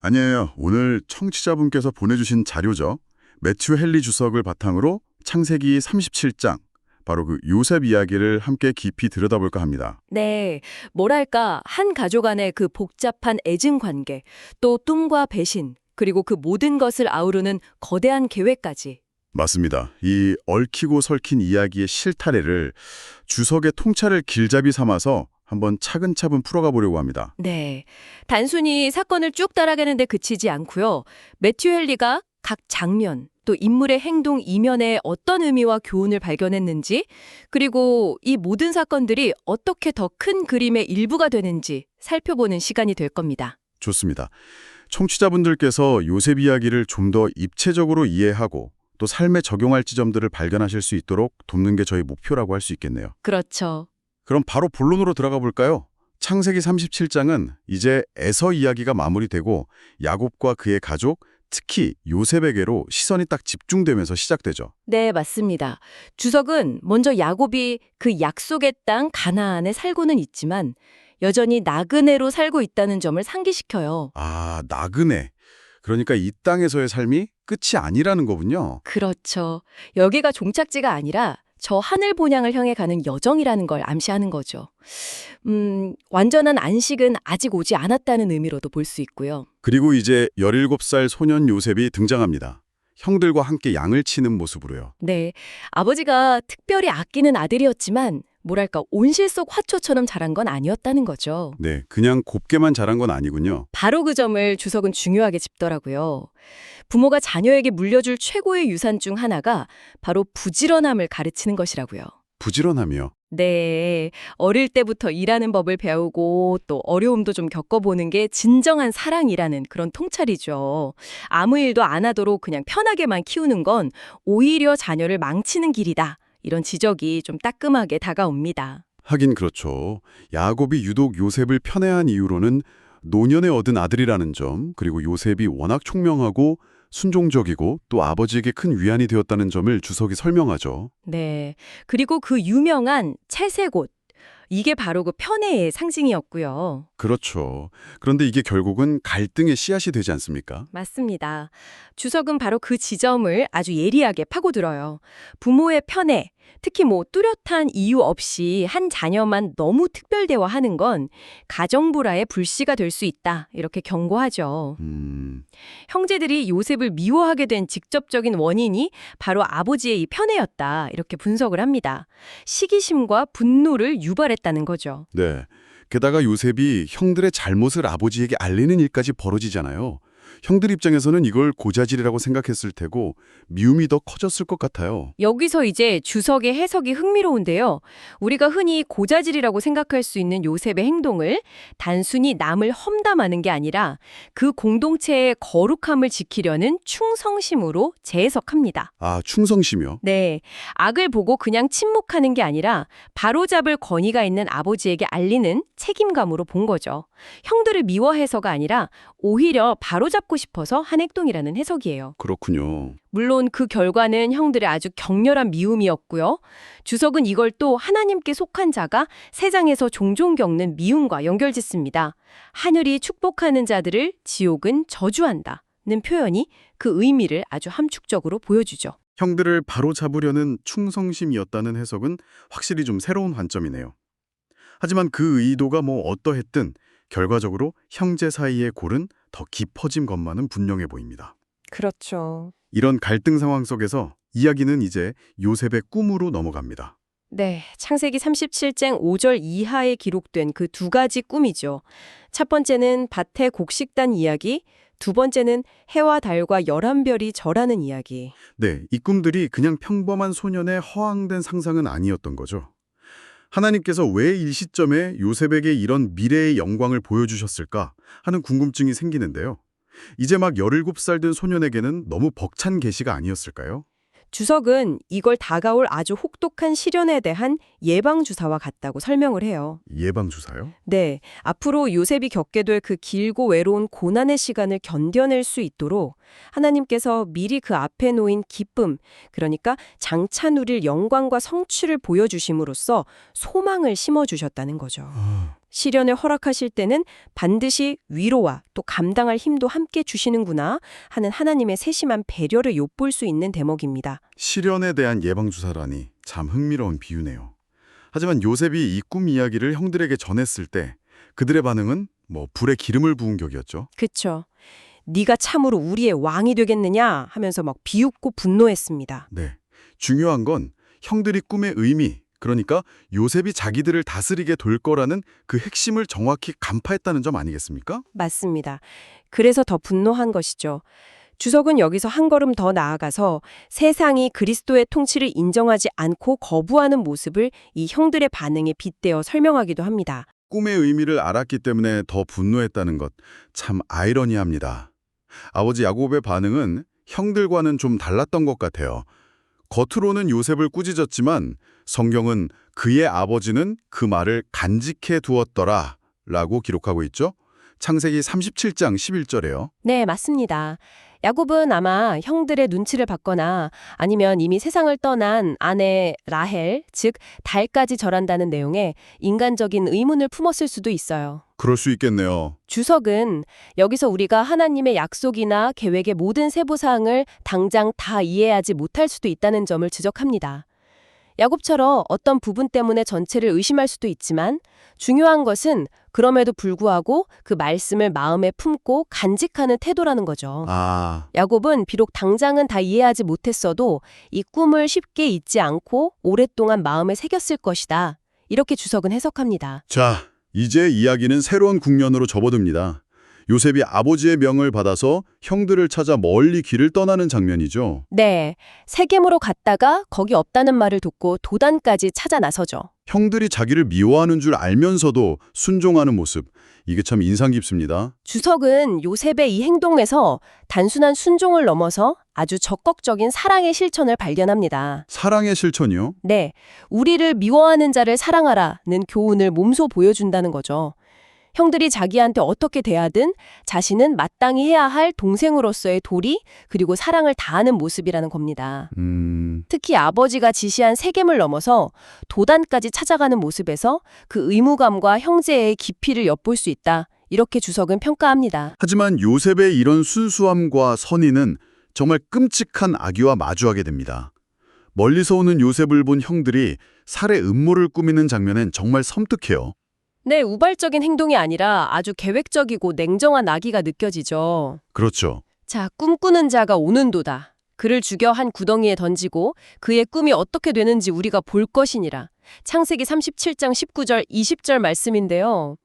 아니에요. 오늘 청취자분께서 보내주신 자료죠. 매튜 헨리 주석을 바탕으로 창세기 37장, 바로 그 요셉 이야기를 함께 깊이 들여다볼까 합니다. 네, 뭐랄까, 한 가족 안의 그 복잡한 애증 관계, 또 꿈과 배신, 그리고 그 모든 것을 아우르는 거대한 계획까지. 맞습니다. 이 얽히고 설킨 이야기의 실타래를 주석의 통찰을 길잡이 삼아서 한번 차근차근 풀어가 보려고 합니다. 네, 단순히 사건을 쭉 따라가는데 그치지 않고요. 매튜 헨리가 각 장면, 또 인물의 행동 이면에 어떤 의미와 교훈을 발견했는지, 그리고 이 모든 사건들이 어떻게 더 큰 그림의 일부가 되는지 살펴보는 시간이 될 겁니다. 좋습니다. 청취자분들께서 요셉 이야기를 좀 더 입체적으로 이해하고 또 삶에 적용할 지점들을 발견하실 수 있도록 돕는 게 저희 목표라고 할 수 있겠네요. 그렇죠. 그럼 바로 본론으로 들어가 볼까요? 창세기 37장은 이제 에서 이야기가 마무리되고 야곱과 그의 가족, 특히 요셉에게로 시선이 딱 집중되면서 시작되죠. 네, 맞습니다. 주석은 먼저 야곱이 그 약속의 땅 가나안에 살고는 있지만 여전히 나그네로 살고 있다는 점을 상기시켜요. 아, 나그네. 그러니까 이 땅에서의 삶이 끝이 아니라는 거군요. 그렇죠. 여기가 종착지가 아니라 저 하늘 본향을 향해 가는 여정이라는 걸 암시하는 거죠. 완전한 안식은 아직 오지 않았다는 의미로도 볼 수 있고요. 그리고 이제 17살 소년 요셉이 등장합니다. 형들과 함께 양을 치는 모습으로요. 네, 아버지가 특별히 아끼는 아들이었지만 뭐랄까 온실 속 화초처럼 자란 건 아니었다는 거죠. 네, 그냥 곱게만 자란 건 아니군요. 바로 그 점을 주석은 중요하게 짚더라고요. 부모가 자녀에게 물려줄 최고의 유산 중 하나가 바로 부지런함을 가르치는 것이라고요. 부지런함이요. 네, 어릴 때부터 일하는 법을 배우고 또 어려움도 좀 겪어보는 게 진정한 사랑이라는 그런 통찰이죠. 아무 일도 안 하도록 그냥 편하게만 키우는 건 오히려 자녀를 망치는 길이다. 이런 지적이 좀 따끔하게 다가옵니다. 하긴 그렇죠. 야곱이 유독 요셉을 편애한 이유로는 노년에 얻은 아들이라는 점, 그리고 요셉이 워낙 총명하고 순종적이고 또 아버지에게 큰 위안이 되었다는 점을 주석이 설명하죠. 네, 그리고 그 유명한 채색옷. 이게 바로 그 편애의 상징이었고요. 그렇죠. 그런데 이게 결국은 갈등의 씨앗이 되지 않습니까? 맞습니다. 주석은 바로 그 지점을 아주 예리하게 파고들어요. 부모의 편애, 특히 뚜렷한 이유 없이 한 자녀만 너무 특별 대화하는 건 가정 불화의 불씨가 될 수 있다. 이렇게 경고하죠. 형제들이 요셉을 미워하게 된 직접적인 원인이 바로 아버지의 이 편애였다. 이렇게 분석을 합니다. 시기심과 분노를 유발했다는 거죠. 네. 게다가 요셉이 형들의 잘못을 아버지에게 알리는 일까지 벌어지잖아요. 형들 입장에서는 이걸 고자질이라고 생각했을 테고 미움이 더 커졌을 것 같아요. 여기서 이제 주석의 해석이 흥미로운데요. 우리가 흔히 고자질이라고 생각할 수 있는 요셉의 행동을 단순히 남을 험담하는 게 아니라 그 공동체의 거룩함을 지키려는 충성심으로 재해석합니다. 아, 충성심이요? 네, 악을 보고 그냥 침묵하는 게 아니라 바로잡을 권위가 있는 아버지에게 알리는 책임감으로 본 거죠. 형들을 미워해서가 아니라 오히려 바로잡고 싶어서 한 행동이라는 해석이에요. 그렇군요. 물론 그 결과는 형들의 아주 격렬한 미움이었고요. 주석은 이걸 또 하나님께 속한 자가 세상에서 종종 겪는 미움과 연결짓습니다. 하늘이 축복하는 자들을 지옥은 저주한다는 표현이 그 의미를 아주 함축적으로 보여주죠. 형들을 바로잡으려는 충성심이었다는 해석은 확실히 좀 새로운 관점이네요. 하지만 그 의도가 어떠했든 결과적으로 형제 사이의 골은 더 깊어진 것만은 분명해 보입니다. 그렇죠. 이런 갈등 상황 속에서 이야기는 이제 요셉의 꿈으로 넘어갑니다. 네, 창세기 37장 5절 이하에 기록된 그 두 가지 꿈이죠. 첫 번째는 밭의 곡식단 이야기, 두 번째는 해와 달과 11별이 절하는 이야기. 네, 이 꿈들이 그냥 평범한 소년의 허황된 상상은 아니었던 거죠. 하나님께서 왜 이 시점에 요셉에게 이런 미래의 영광을 보여주셨을까 하는 궁금증이 생기는데요. 이제 막 17살 된 소년에게는 너무 벅찬 계시가 아니었을까요? 주석은 이걸 다가올 아주 혹독한 시련에 대한 예방주사와 같다고 설명을 해요. 예방주사요? 네, 앞으로 요셉이 겪게 될 그 길고 외로운 고난의 시간을 견뎌낼 수 있도록 하나님께서 미리 그 앞에 놓인 기쁨, 그러니까 장차 누릴 영광과 성취를 보여주심으로써 소망을 심어주셨다는 거죠. 시련을 허락하실 때는 반드시 위로와 또 감당할 힘도 함께 주시는구나 하는 하나님의 세심한 배려를 엿볼 수 있는 대목입니다. 시련에 대한 예방주사라니 참 흥미로운 비유네요. 하지만 요셉이 이 꿈 이야기를 형들에게 전했을 때 그들의 반응은 불에 기름을 부은 격이었죠. 그쵸. 네가 참으로 우리의 왕이 되겠느냐 하면서 막 비웃고 분노했습니다. 네. 중요한 건 형들이 꿈의 의미, 그러니까 요셉이 자기들을 다스리게 될 거라는 그 핵심을 정확히 간파했다는 점 아니겠습니까? 맞습니다. 그래서 더 분노한 것이죠. 주석은 여기서 한 걸음 더 나아가서 세상이 그리스도의 통치를 인정하지 않고 거부하는 모습을 이 형들의 반응에 빗대어 설명하기도 합니다. 꿈의 의미를 알았기 때문에 더 분노했다는 것, 참 아이러니합니다. 아버지 야곱의 반응은 형들과는 좀 달랐던 것 같아요. 겉으로는 요셉을 꾸짖었지만 성경은 그의 아버지는 그 말을 간직해 두었더라 라고 기록하고 있죠. 창세기 37장 11절에요. 네, 맞습니다. 야곱은 아마 형들의 눈치를 받거나 아니면 이미 세상을 떠난 아내 라헬, 즉 달까지 절한다는 내용의 인간적인 의문을 품었을 수도 있어요. 그럴 수 있겠네요. 주석은 여기서 우리가 하나님의 약속이나 계획의 모든 세부사항을 당장 다 이해하지 못할 수도 있다는 점을 지적합니다. 야곱처럼 어떤 부분 때문에 전체를 의심할 수도 있지만 중요한 것은 그럼에도 불구하고 그 말씀을 마음에 품고 간직하는 태도라는 거죠. 야곱은 비록 당장은 다 이해하지 못했어도 이 꿈을 쉽게 잊지 않고 오랫동안 마음에 새겼을 것이다. 이렇게 주석은 해석합니다. 자, 이제 이야기는 새로운 국면으로 접어듭니다. 요셉이 아버지의 명을 받아서 형들을 찾아 멀리 길을 떠나는 장면이죠. 네, 세겜으로 갔다가 거기 없다는 말을 듣고 도단까지 찾아 나서죠. 형들이 자기를 미워하는 줄 알면서도 순종하는 모습, 이게 참 인상 깊습니다. 주석은 요셉의 이 행동에서 단순한 순종을 넘어서 아주 적극적인 사랑의 실천을 발견합니다. 사랑의 실천이요? 네, 우리를 미워하는 자를 사랑하라는 교훈을 몸소 보여준다는 거죠. 형들이 자기한테 어떻게 대하든 자신은 마땅히 해야 할 동생으로서의 도리 그리고 사랑을 다하는 모습이라는 겁니다. 특히 아버지가 지시한 세겜을 넘어서 도단까지 찾아가는 모습에서 그 의무감과 형제의 깊이를 엿볼 수 있다. 이렇게 주석은 평가합니다. 하지만 요셉의 이런 순수함과 선의는 정말 끔찍한 악의와 마주하게 됩니다. 멀리서 오는 요셉을 본 형들이 살해 음모를 꾸미는 장면엔 정말 섬뜩해요. 네, 우발적인 행동이 아니라 아주 계획적이고 냉정한 악의가 느껴지죠. 그렇죠. 자, 꿈꾸는 자가 오는도다. 그를 죽여 한 구덩이에 던지고 그의 꿈이 어떻게 되는지 우리가 볼 것이니라. 창세기 37장 19절 20절 말씀인데요.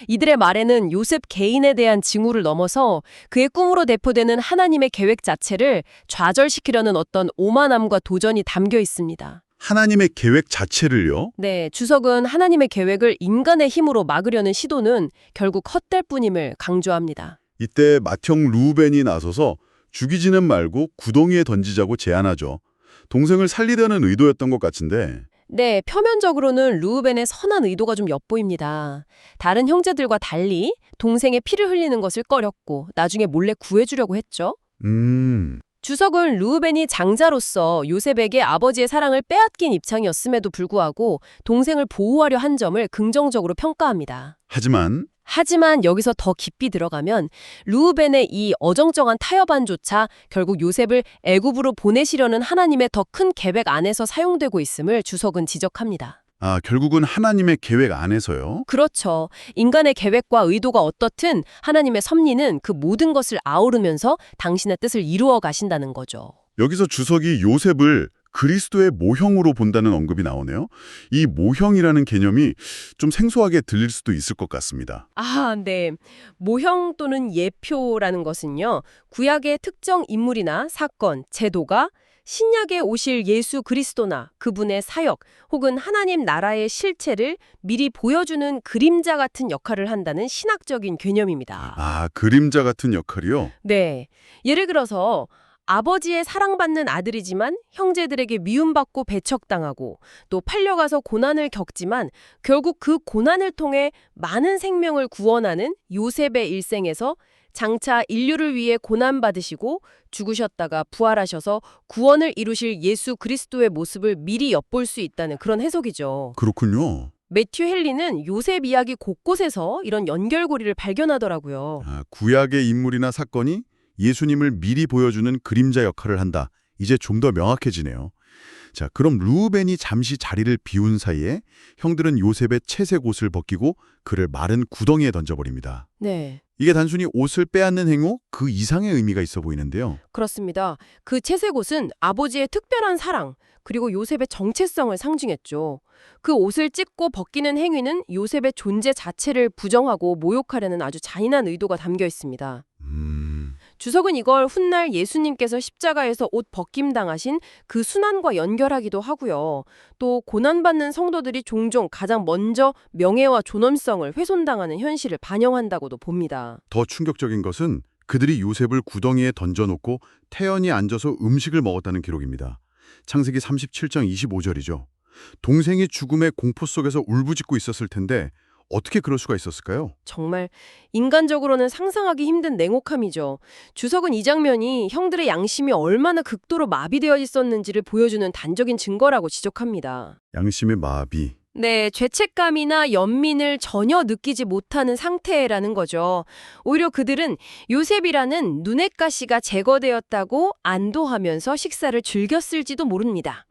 이들의 말에는 요셉 개인에 대한 징후를 넘어서 그의 꿈으로 대표되는 하나님의 계획 자체를 좌절시키려는 어떤 오만함과 도전이 담겨 있습니다. 하나님의 계획 자체를요? 네, 주석은 하나님의 계획을 인간의 힘으로 막으려는 시도는 결국 헛될 뿐임을 강조합니다. 이때 맏형 루벤이 나서서 죽이지는 말고 구덩이에 던지자고 제안하죠. 동생을 살리려는 의도였던 것 같은데. 네, 표면적으로는 르우벤의 선한 의도가 좀 엿보입니다. 다른 형제들과 달리 동생의 피를 흘리는 것을 꺼렸고 나중에 몰래 구해주려고 했죠. 주석은 르우벤이 장자로서 요셉에게 아버지의 사랑을 빼앗긴 입장이었음에도 불구하고 동생을 보호하려 한 점을 긍정적으로 평가합니다. 하지만 여기서 더 깊이 들어가면 르우벤의 이 어정쩡한 타협안조차 결국 요셉을 애굽으로 보내시려는 하나님의 더 큰 계획 안에서 사용되고 있음을 주석은 지적합니다. 결국은 하나님의 계획 안에서요? 그렇죠. 인간의 계획과 의도가 어떻든 하나님의 섭리는 그 모든 것을 아우르면서 당신의 뜻을 이루어 가신다는 거죠. 여기서 주석이 요셉을 그리스도의 모형으로 본다는 언급이 나오네요. 이 모형이라는 개념이 좀 생소하게 들릴 수도 있을 것 같습니다. 네. 모형 또는 예표라는 것은요. 구약의 특정 인물이나 사건, 제도가 신약에 오실 예수 그리스도나 그분의 사역 혹은 하나님 나라의 실체를 미리 보여주는 그림자 같은 역할을 한다는 신학적인 개념입니다. 그림자 같은 역할이요? 네. 예를 들어서 아버지의 사랑받는 아들이지만 형제들에게 미움받고 배척당하고 또 팔려가서 고난을 겪지만 결국 그 고난을 통해 많은 생명을 구원하는 요셉의 일생에서 장차 인류를 위해 고난받으시고 죽으셨다가 부활하셔서 구원을 이루실 예수 그리스도의 모습을 미리 엿볼 수 있다는 그런 해석이죠. 그렇군요. 매튜 헨리는 요셉 이야기 곳곳에서 이런 연결고리를 발견하더라고요. 구약의 인물이나 사건이 예수님을 미리 보여주는 그림자 역할을 한다. 이제 좀 더 명확해지네요. 자, 그럼 루벤이 잠시 자리를 비운 사이에 형들은 요셉의 채색 옷을 벗기고 그를 마른 구덩이에 던져버립니다. 네, 이게 단순히 옷을 빼앗는 행위, 그 이상의 의미가 있어 보이는데요. 그렇습니다. 그 채색 옷은 아버지의 특별한 사랑, 그리고 요셉의 정체성을 상징했죠. 그 옷을 찢고 벗기는 행위는 요셉의 존재 자체를 부정하고 모욕하려는 아주 잔인한 의도가 담겨 있습니다. 주석은 이걸 훗날 예수님께서 십자가에서 옷 벗김 당하신 그 순환과 연결하기도 하고요. 또 고난받는 성도들이 종종 가장 먼저 명예와 존엄성을 훼손당하는 현실을 반영한다고도 봅니다. 더 충격적인 것은 그들이 요셉을 구덩이에 던져놓고 태연히 앉아서 음식을 먹었다는 기록입니다. 창세기 37장 25절이죠. 동생이 죽음의 공포 속에서 울부짖고 있었을 텐데 어떻게 그럴 수가 있었을까요? 정말 인간적으로는 상상하기 힘든 냉혹함이죠. 주석은 이 장면이 형들의 양심이 얼마나 극도로 마비되어 있었는지를 보여주는 단적인 증거라고 지적합니다. 양심의 마비. 네, 죄책감이나 연민을 전혀 느끼지 못하는 상태라는 거죠. 오히려 그들은 요셉이라는 눈엣 가시가 제거되었다고 안도하면서 식사를 즐겼을지도 모릅니다.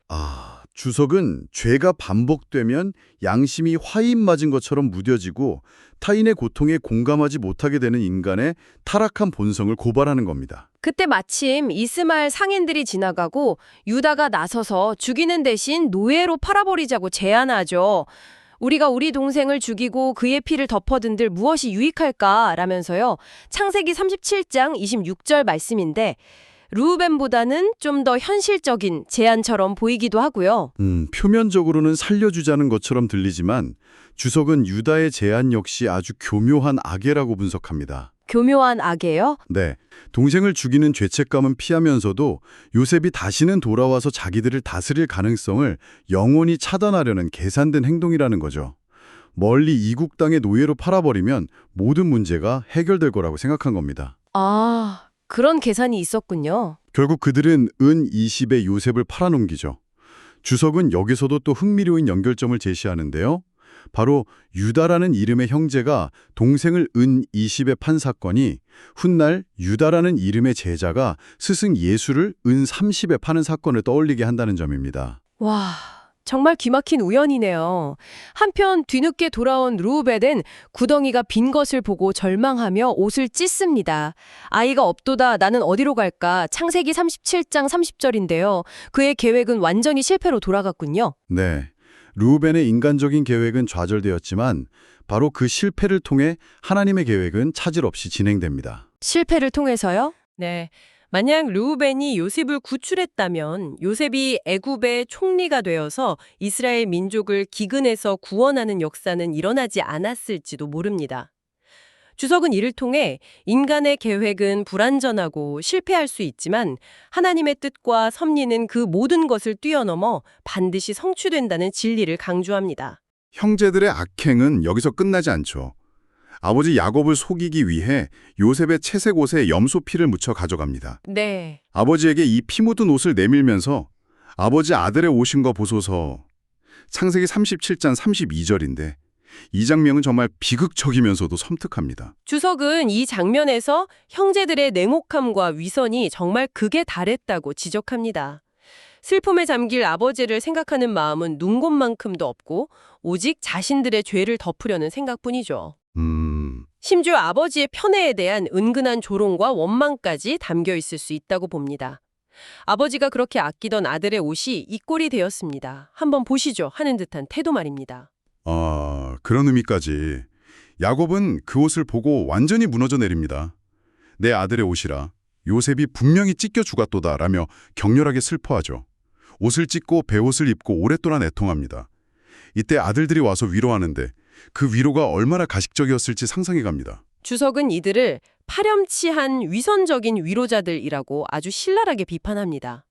주석은 죄가 반복되면 양심이 화인 맞은 것처럼 무뎌지고 타인의 고통에 공감하지 못하게 되는 인간의 타락한 본성을 고발하는 겁니다. 그때 마침 이스마엘 상인들이 지나가고 유다가 나서서 죽이는 대신 노예로 팔아버리자고 제안하죠. 우리가 우리 동생을 죽이고 그의 피를 덮어둔들 무엇이 유익할까? 라면서요. 창세기 37장 26절 말씀인데 루벤보다는 좀 더 현실적인 제안처럼 보이기도 하고요. 표면적으로는 살려주자는 것처럼 들리지만 주석은 유다의 제안 역시 아주 교묘한 악애라고 분석합니다. 교묘한 악이에요? 네, 동생을 죽이는 죄책감은 피하면서도 요셉이 다시는 돌아와서 자기들을 다스릴 가능성을 영원히 차단하려는 계산된 행동이라는 거죠. 멀리 이국 땅의 노예로 팔아버리면 모든 문제가 해결될 거라고 생각한 겁니다. 그런 계산이 있었군요. 결국 그들은 은 20에 요셉을 팔아넘기죠. 주석은 여기서도 또 흥미로운 연결점을 제시하는데요. 바로 유다라는 이름의 형제가 동생을 은 20에 판 사건이 훗날 유다라는 이름의 제자가 스승 예수를 은 30에 파는 사건을 떠올리게 한다는 점입니다. 와, 정말 기막힌 우연이네요. 한편 뒤늦게 돌아온 르우벤은 구덩이가 빈 것을 보고 절망하며 옷을 찢습니다. 아이가 없도다 나는 어디로 갈까? 창세기 37장 30절인데요. 그의 계획은 완전히 실패로 돌아갔군요. 네, 루벤의 인간적인 계획은 좌절되었지만 바로 그 실패를 통해 하나님의 계획은 차질 없이 진행됩니다. 실패를 통해서요? 네. 만약 르우벤이 요셉을 구출했다면 요셉이 애굽의 총리가 되어서 이스라엘 민족을 기근에서 구원하는 역사는 일어나지 않았을지도 모릅니다. 주석은 이를 통해 인간의 계획은 불완전하고 실패할 수 있지만 하나님의 뜻과 섭리는 그 모든 것을 뛰어넘어 반드시 성취된다는 진리를 강조합니다. 형제들의 악행은 여기서 끝나지 않죠. 아버지 야곱을 속이기 위해 요셉의 채색 옷에 염소 피를 묻혀 가져갑니다. 네. 아버지에게 이 피 묻은 옷을 내밀면서 아버지 아들의 옷인 거 보소서. 창세기 37장 32절인데 이 장면은 정말 비극적이면서도 섬뜩합니다. 주석은 이 장면에서 형제들의 냉혹함과 위선이 정말 극에 달했다고 지적합니다. 슬픔에 잠길 아버지를 생각하는 마음은 눈곱만큼도 없고 오직 자신들의 죄를 덮으려는 생각뿐이죠. 심지어 아버지의 편애에 대한 은근한 조롱과 원망까지 담겨 있을 수 있다고 봅니다. 아버지가 그렇게 아끼던 아들의 옷이 이 꼴이 되었습니다. 한번 보시죠 하는 듯한 태도 말입니다. 그런 의미까지. 야곱은 그 옷을 보고 완전히 무너져 내립니다. 내 아들의 옷이라 요셉이 분명히 찢겨 죽었도다 라며 격렬하게 슬퍼하죠. 옷을 찢고 베옷을 입고 오랫동안 애통합니다. 이때 아들들이 와서 위로하는데 그 위로가 얼마나 가식적이었을지 상상해 갑니다. 주석은 이들을 파렴치한 위선적인 위로자들이라고 아주 신랄하게 비판합니다.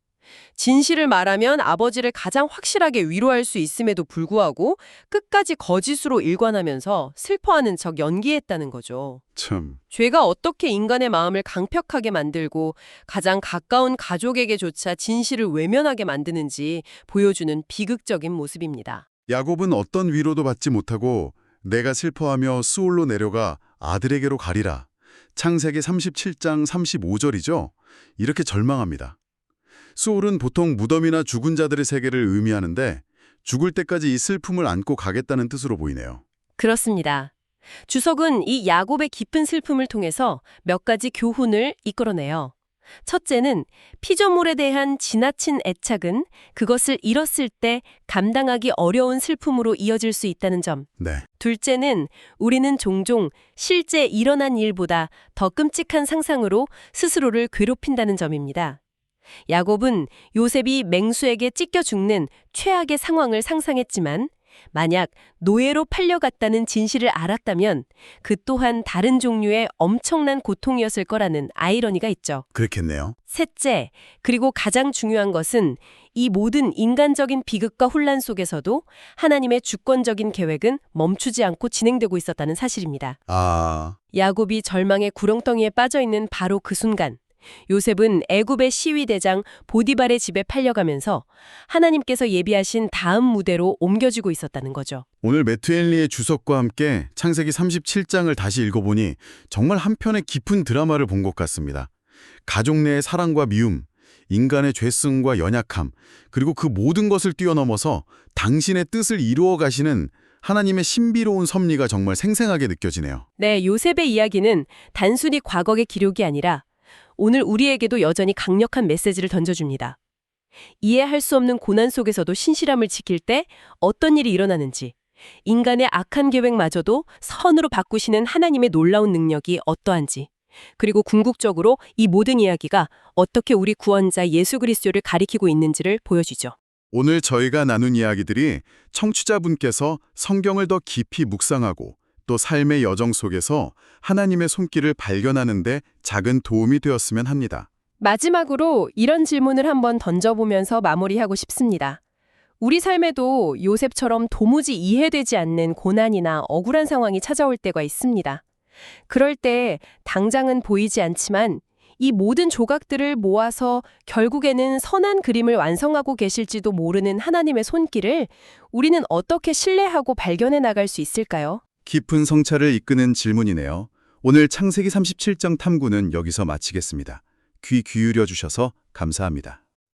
진실을 말하면 아버지를 가장 확실하게 위로할 수 있음에도 불구하고 끝까지 거짓으로 일관하면서 슬퍼하는 척 연기했다는 거죠. 참. 죄가 어떻게 인간의 마음을 강팍하게 만들고 가장 가까운 가족에게조차 진실을 외면하게 만드는지 보여주는 비극적인 모습입니다. 야곱은 어떤 위로도 받지 못하고 내가 슬퍼하며 수올로 내려가 아들에게로 가리라. 창세기 37장 35절이죠. 이렇게 절망합니다. 수올은 보통 무덤이나 죽은 자들의 세계를 의미하는데 죽을 때까지 이 슬픔을 안고 가겠다는 뜻으로 보이네요. 그렇습니다. 주석은 이 야곱의 깊은 슬픔을 통해서 몇 가지 교훈을 이끌어내요. 첫째는 피조물에 대한 지나친 애착은 그것을 잃었을 때 감당하기 어려운 슬픔으로 이어질 수 있다는 점. 네. 둘째는 우리는 종종 실제 일어난 일보다 더 끔찍한 상상으로 스스로를 괴롭힌다는 점입니다. 야곱은 요셉이 맹수에게 찢겨 죽는 최악의 상황을 상상했지만 만약 노예로 팔려갔다는 진실을 알았다면 그 또한 다른 종류의 엄청난 고통이었을 거라는 아이러니가 있죠. 그렇겠네요. 셋째, 그리고 가장 중요한 것은 이 모든 인간적인 비극과 혼란 속에서도 하나님의 주권적인 계획은 멈추지 않고 진행되고 있었다는 사실입니다. 야곱이 절망의 구렁텅이에 빠져 있는 바로 그 순간 요셉은 애굽의 시위대장 보디발의 집에 팔려가면서 하나님께서 예비하신 다음 무대로 옮겨지고 있었다는 거죠. 오늘 매튜 헨리의 주석과 함께 창세기 37장을 다시 읽어보니 정말 한편의 깊은 드라마를 본 것 같습니다. 가족 내의 사랑과 미움, 인간의 죄성과 연약함, 그리고 그 모든 것을 뛰어넘어서 당신의 뜻을 이루어 가시는 하나님의 신비로운 섭리가 정말 생생하게 느껴지네요. 네, 요셉의 이야기는 단순히 과거의 기록이 아니라 오늘 우리에게도 여전히 강력한 메시지를 던져줍니다. 이해할 수 없는 고난 속에서도 신실함을 지킬 때 어떤 일이 일어나는지, 인간의 악한 계획마저도 선으로 바꾸시는 하나님의 놀라운 능력이 어떠한지, 그리고 궁극적으로 이 모든 이야기가 어떻게 우리 구원자 예수 그리스도를 가리키고 있는지를 보여주죠. 오늘 저희가 나눈 이야기들이 청취자분께서 성경을 더 깊이 묵상하고 또 삶의 여정 속에서 하나님의 손길을 발견하는 데 작은 도움이 되었으면 합니다. 마지막으로 이런 질문을 한번 던져보면서 마무리하고 싶습니다. 우리 삶에도 요셉처럼 도무지 이해되지 않는 고난이나 억울한 상황이 찾아올 때가 있습니다. 그럴 때 당장은 보이지 않지만 이 모든 조각들을 모아서 결국에는 선한 그림을 완성하고 계실지도 모르는 하나님의 손길을 우리는 어떻게 신뢰하고 발견해 나갈 수 있을까요? 깊은 성찰을 이끄는 질문이네요. 오늘 창세기 37장 탐구는 여기서 마치겠습니다. 귀 기울여 주셔서 감사합니다.